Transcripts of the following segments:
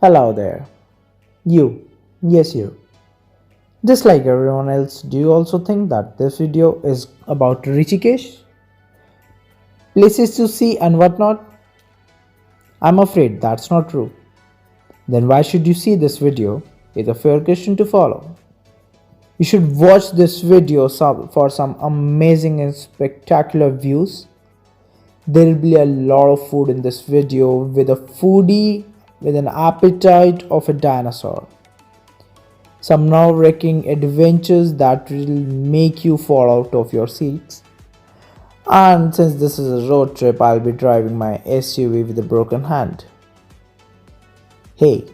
Hello there. You. Yes, you. Just like everyone else, do you also think that this video is about Rishikesh? Places to see and whatnot? I'm afraid that's not true. Then why should you see this video? Is a fair question to follow. You should watch this video for some amazing and spectacular views. There will be a lot of food in this video with a foodie with an appetite of a dinosaur. Some nerve-wracking adventures that will make you fall out of your seats. And since this is a road trip, I'll be driving my SUV with a broken hand. Hey,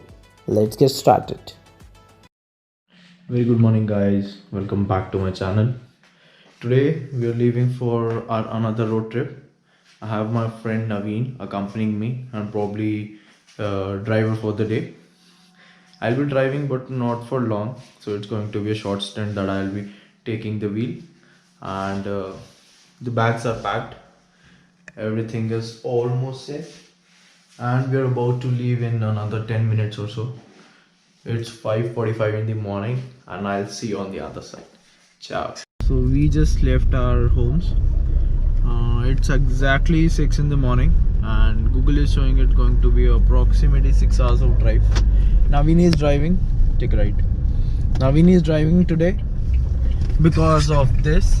let's get started. Very good morning, guys. Welcome back to my channel. Today we are leaving for our another road trip. I have my friend Naveen accompanying me and probably driver for the day. I'll be driving but not for long, so it's going to be a short stint that I'll be taking the wheel, and the bags are packed. Everything is almost safe, and we're about to leave in another 10 minutes or so. It's 5:45 in the morning, and I'll see you on the other side. Ciao. So we just left our homes. It's exactly 6 in the morning, and Google is showing it going to be approximately 6 hours of drive. Naveen is driving. Take a right. Naveen is driving today because of this.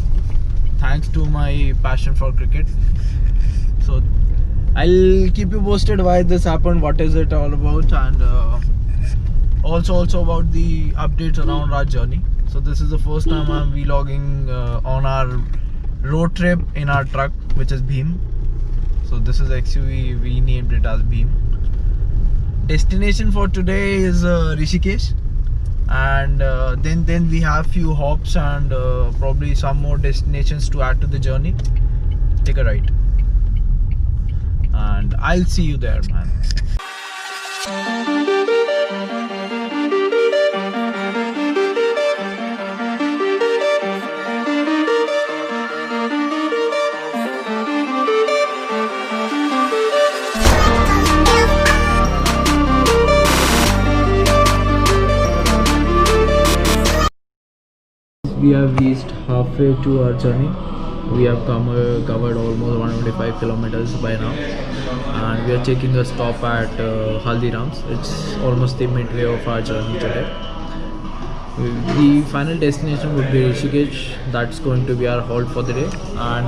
Thanks to my passion for cricket. So I'll keep you posted why this happened, what is it all about, and also about the updates around our journey. So this is the first time I'm vlogging on our road trip in our truck, which is Beam. So this is XUV, we named it as Beam. Destination for today is Rishikesh, and then we have few hops and probably some more destinations to add to the journey. Take a right, and I'll see you there, man. We have reached halfway to our journey. We have covered almost 125 kilometers by now, and we are taking a stop at Haldirams. It's almost the midway of our journey today. The final destination would be Rishikesh. That's going to be our halt for the day, and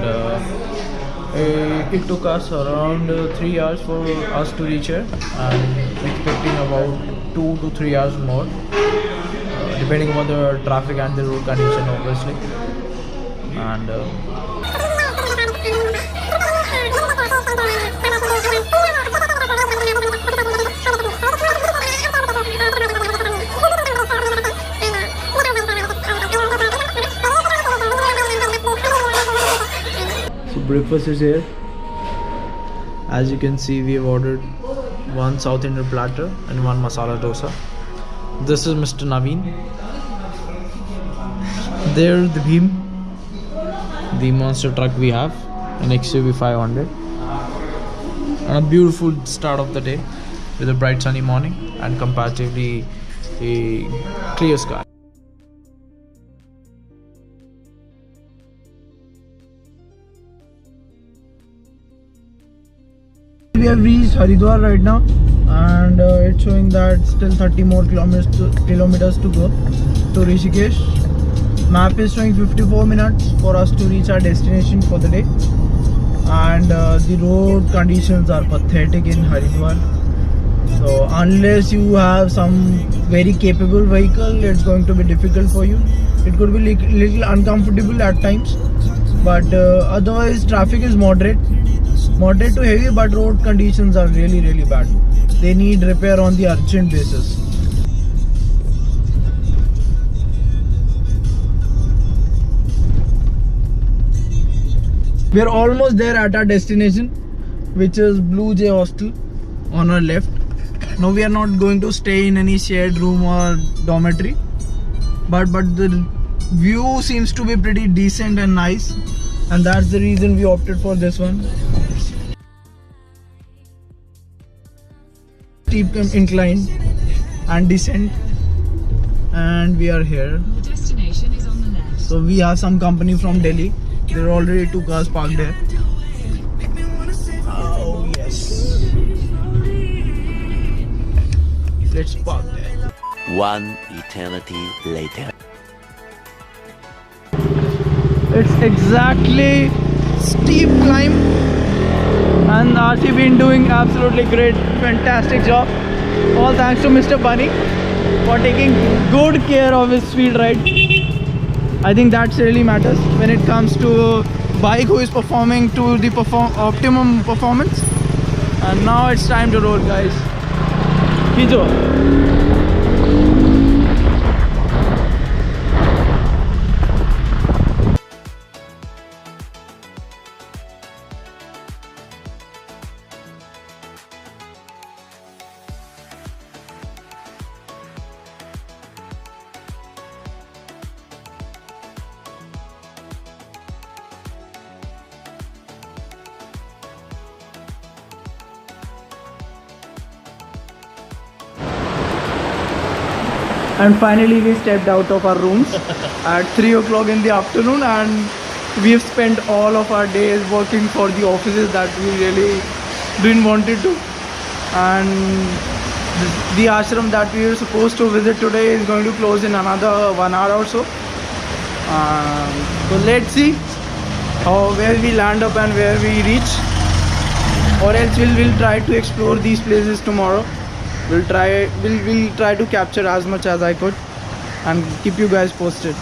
it took us around 3 hours for us to reach here, and expecting about 2 to 3 hours more, depending on the traffic and the road condition, obviously. And so breakfast is here. As you can see, we have ordered one South Indian platter and one masala dosa. This is Mr. Naveen. There the Beam, the monster truck we have, an XUV 500. And a beautiful start of the day with a bright sunny morning and comparatively a clear sky. We have reached Haridwar right now, and it's showing that still 30 more kilometers to go to Rishikesh. Map is showing 54 minutes for us to reach our destination for the day, and the road conditions are pathetic in Haridwar. So unless you have some very capable vehicle, it's going to be difficult for you. It could be little uncomfortable at times, but otherwise traffic is moderate to heavy, but road conditions are really bad. They need repair on the urgent basis. We are almost there at our destination, which is Blue Jay Hostel on our left. Now we are not going to stay in any shared room or dormitory, but the view seems to be pretty decent and nice, and that's the reason we opted for this one. steep incline and descent, and we are here. Your destination is on the left. So we have some company from Delhi. There are already 2 cars parked there. Oh yes. Let's park there. One eternity later. It's exactly steep climb, and RC been doing absolutely great, fantastic job. All thanks to Mr. Bunny for taking good care of his speed ride. I think that really matters when it comes to bike who is performing to the optimum performance. And now it's time to roll, guys. Kijo. And finally we stepped out of our rooms at 3 o'clock in the afternoon, and we've spent all of our days working for the offices that we really didn't wanted to. And the ashram that we were supposed to visit today is going to close in another 1 hour or so. So let's see where we land up and where we reach, or else we'll try to explore these places tomorrow. We'll try to capture as much as I could and keep you guys posted.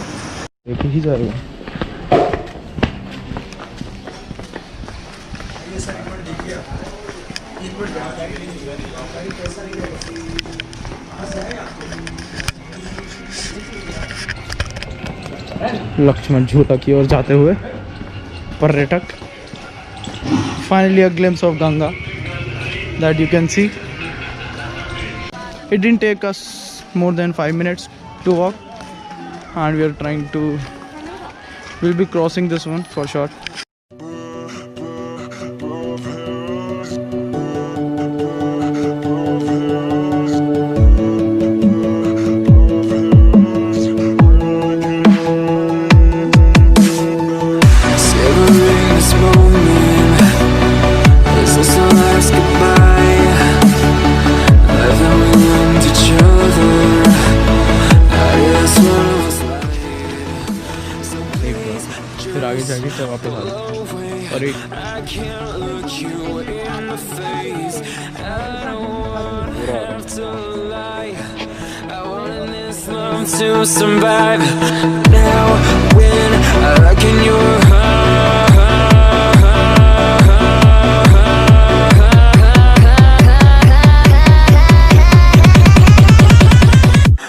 Lakshman झूला की ओर जाते हुए पर्यटक. Finally a glimpse of Ganga that you can see. It didn't take us more than 5 minutes to walk, and we'll be crossing this one for sure. फिर आगे जाके चाय वापस आ जाए. और एक to survive now when I look in your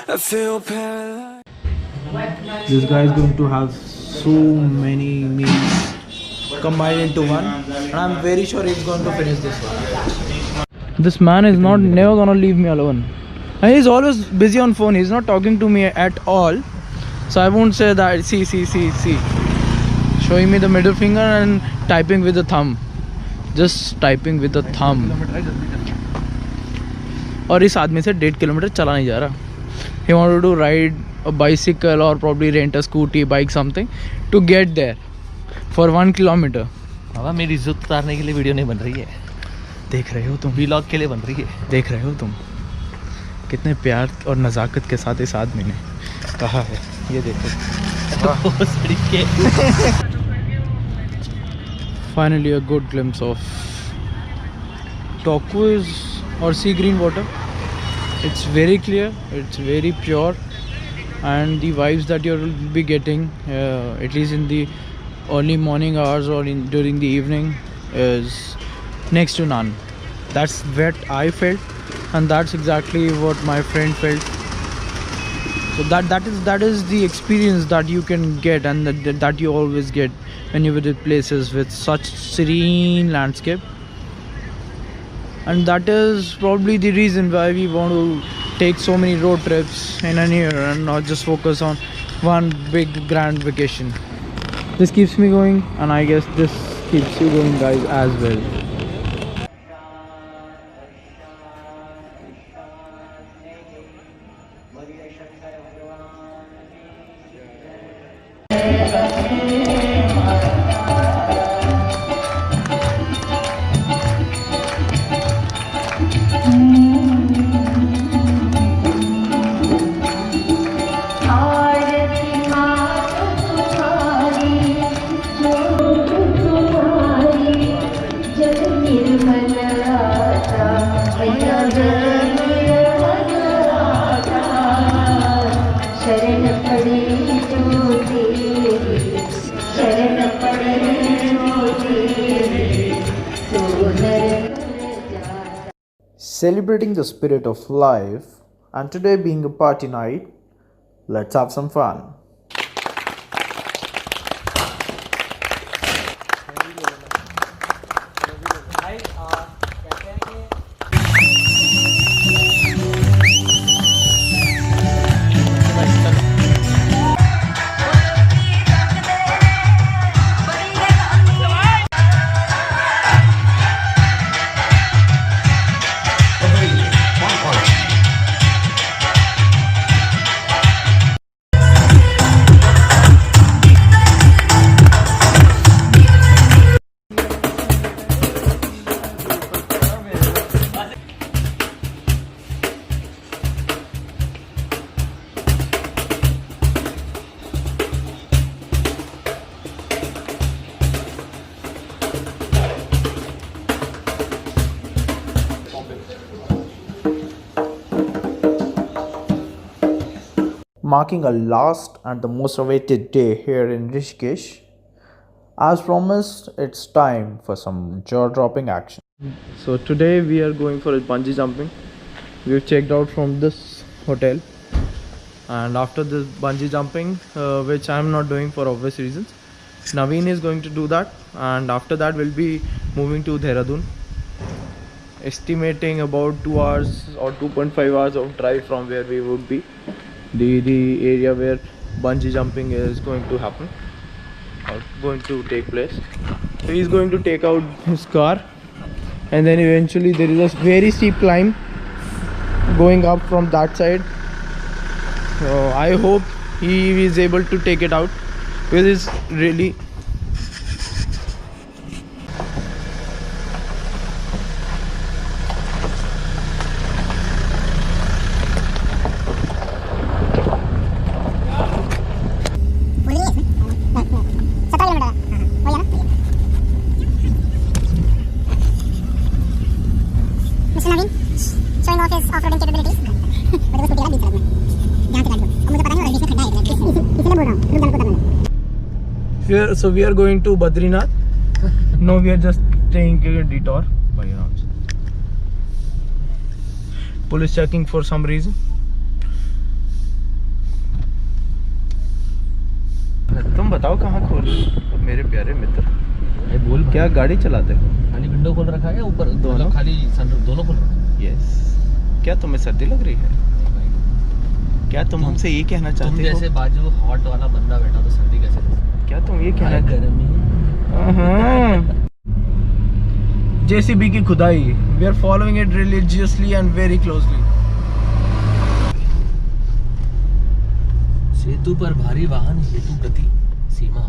I feel paralyzed. this guy is going to have so many meals combined into one, and I'm very sure he's going to finish this one. This man is never gonna leave me alone. And he's always busy on phone. He's not talking to me at all. So I won't say that. See. Showing me the middle finger and typing with the thumb. Just typing with the thumb. और इस आदमी से 1.5 kilometre चला नहीं जा रहा. He wanted to ride a bicycle or probably rent a scooty, bike, something to get there for 1 kilometer. बाबा मेरी इज्जत उतारने के लिए वीडियो नहीं बन रही है. देख रहे हो तुम, व्लॉग के लिए बन रही है. देख रहे हो तुम कितने प्यार और नज़ाकत के साथ इस आदमी ने कहा है. ये देखो. Finally a good glimpse of turquoise or sea green water. It's very clear, it's very pure, and the vibes that you'll be getting at least in the early morning hours or during the evening is next to none. That's what I felt, and that's exactly what my friend felt. So that is the experience that you can get, and that you always get when you visit places with such serene landscape. And that is probably the reason why we want to take so many road trips in a year and not just focus on one big grand vacation. This keeps me going, and I guess this keeps you going guys as well. शरण पड़े जो तेरे शरण पड़े जो तेरे तो नर जाता. Celebrating the spirit of life, and today being a party night, let's have some fun. Marking a last and the most awaited day here in Rishikesh. As promised, it's time for some jaw-dropping action. So today we are going for a bungee jumping. We've checked out from this hotel, and after this bungee jumping, which I'm not doing for obvious reasons, Naveen is going to do that, and after that we'll be moving to Dehradun, estimating about 2 hours or 2.5 hours of drive from where we would be, the area where bungee jumping is going to happen or going to take place. So he's going to take out his car, and then eventually there is a very steep climb going up from that side. So I hope he is able to take it out, because it's really Mr. Naveen showing off his off-roading capabilities. और वो scooty वाला बीच सड़क में जहाँ से गाड़ी को, और मुझे पता नहीं और बीच में खड्डा है, इसलिए बोल रहा हूँ रुक जाना पड़ता है. so we are going to Badrinath. No, we are just taking a detour by around. Police checking for some reason. तुम बताओ कहाँ खोल मेरे प्यारे मित्र. भाई बोल क्या गाड़ी चलाते हो? खाली विंडो खोल रखा है या ऊपर दोनों? खाली सनरूफ दोनों खोल रखा है? यस. क्या तुम्हें सर्दी लग रही है? क्या तुम हमसे ये कहना तुम चाहते जैसे हो? बाजू हॉट वाला बंदा बैठा तो सर्दी कैसे लगती? क्या तुम ये कहना अरे गर्मी JCB की खुदाई. We are following it religiously and very closely. सेतु पर भारी वाहन हेतु गति सीमा.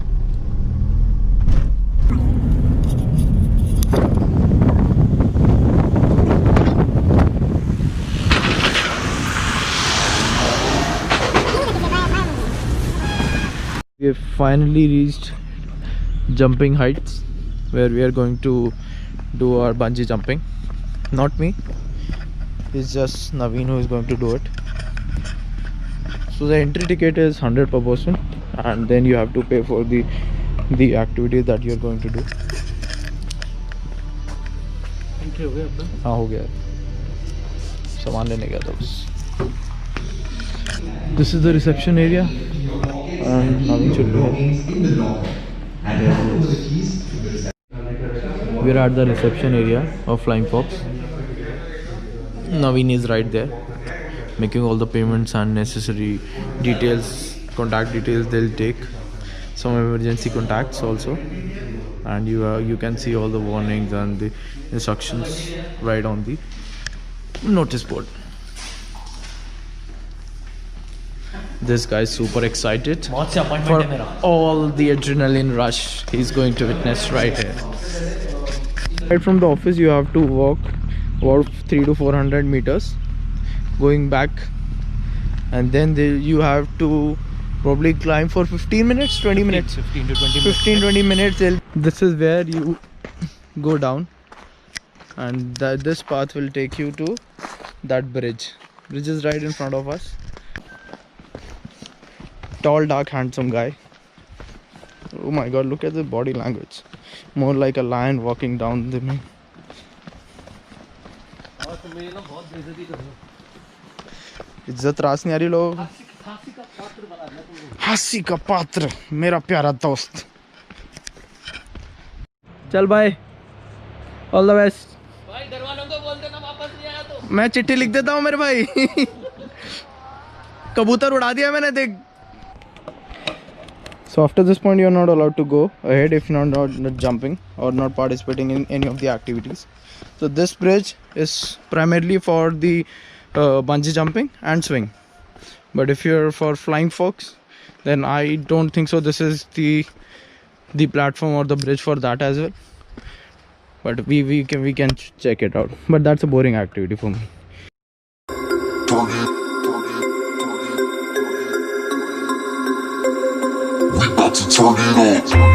We have finally reached jumping heights, where we are going to do our bungee jumping. Not me, it's just Naveen who is going to do it. So the entry ticket is 100 per person, and then you have to pay for the activities that you are going to do. Entry हो गया अपना. हाँ हो गया. सामान लेने गया था बस. This is the reception area, and Naveen should be here. We are at the reception area of Flying Fox. Naveen is right there, making all the payments and necessary details, contact details they'll take, some emergency contacts also, and you can see all the warnings and the instructions right on the notice board. This guy is super excited बहुत से appointment for है मेरा. all the adrenaline rush he's going to witness right here. Right from the office you have to walk about 300 to 400 meters going back, and then you have to probably climb for 15 minutes 20 minutes 15 to 20 minutes. 15-20 minutes. This is where you go down, and this path will take you to that bridge. Bridge is right in front of us. Tall, dark, handsome guy. Oh my god, look at the body language. More like a lion walking down the main. इज्जत रास नहीं आ रही लोग. हंसी का पात्र मेरा प्यारा दोस्त. चल भाई, ऑल द बेस्ट. भाई घर वालों को बोल देना वापस नहीं आया तो. मैं चिट्ठी लिख देता हूँ मेरे भाई. कबूतर उड़ा दिया मैंने, देख. So after this point you are not allowed to go ahead if you're not jumping or not participating in any of the activities. So this bridge is primarily for the bungee jumping and swing. But if you're for flying folks, then I don't think so this is the platform or the bridge for that as well. But we can check it out. But that's a boring activity for me. About to turn it on.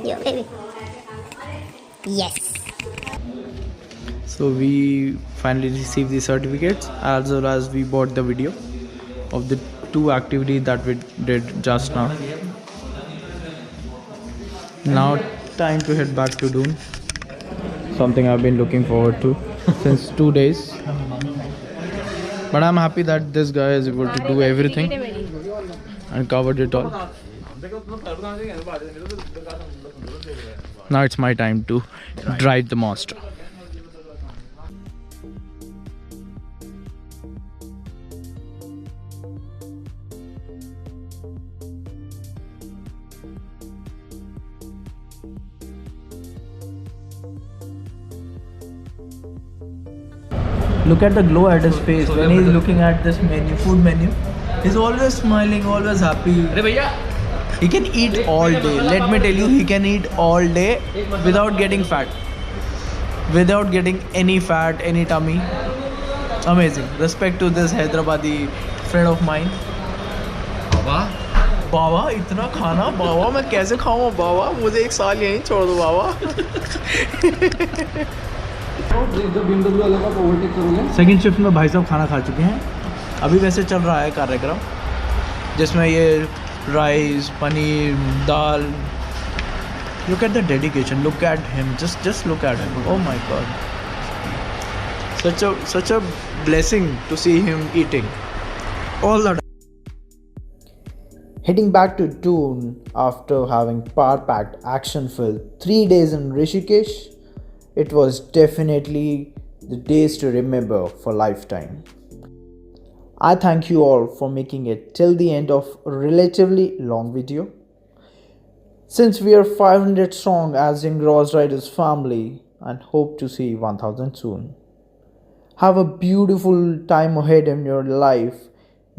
Yo, baby. Yes. So we finally received the certificates as well as we bought the video of the 2 activities that we did just now. Now time to head back to Dune. Something I've been looking forward to since 2 days. But I'm happy that this guy is able to do everything and covered it all. Now it's my time to drive the monster. Look at the glow at his face when he's looking at this menu, food menu. He's always smiling, always happy. He can eat all day. Let me tell you, he can eat all day without getting fat. Without getting any fat, any tummy. Amazing. Respect to this Hyderabadi friend of mine. बाबा इतना खाना बाबा मैं कैसे खाऊं बाबा मुझे 1 साल यहीं छोड़ दो बाबा सेकंड शिफ्ट में भाई साहब खाना खा चुके हैं अभी वैसे चल रहा है कार्यक्रम जिसमें ये rice paneer dal look at the dedication look at him just look at him oh my god such a blessing to see him eating all the time. Heading back to Dune after having power-packed action-filled 3 days in Rishikesh, it was definitely the days to remember for lifetime. I thank you all for making it till the end of a relatively long video. Since we are 500 strong as in Gross Riders family and hope to see 1000 soon. Have a beautiful time ahead in your life.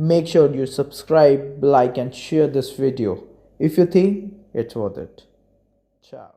Make sure you subscribe, like and share this video if you think it's worth it. Ciao.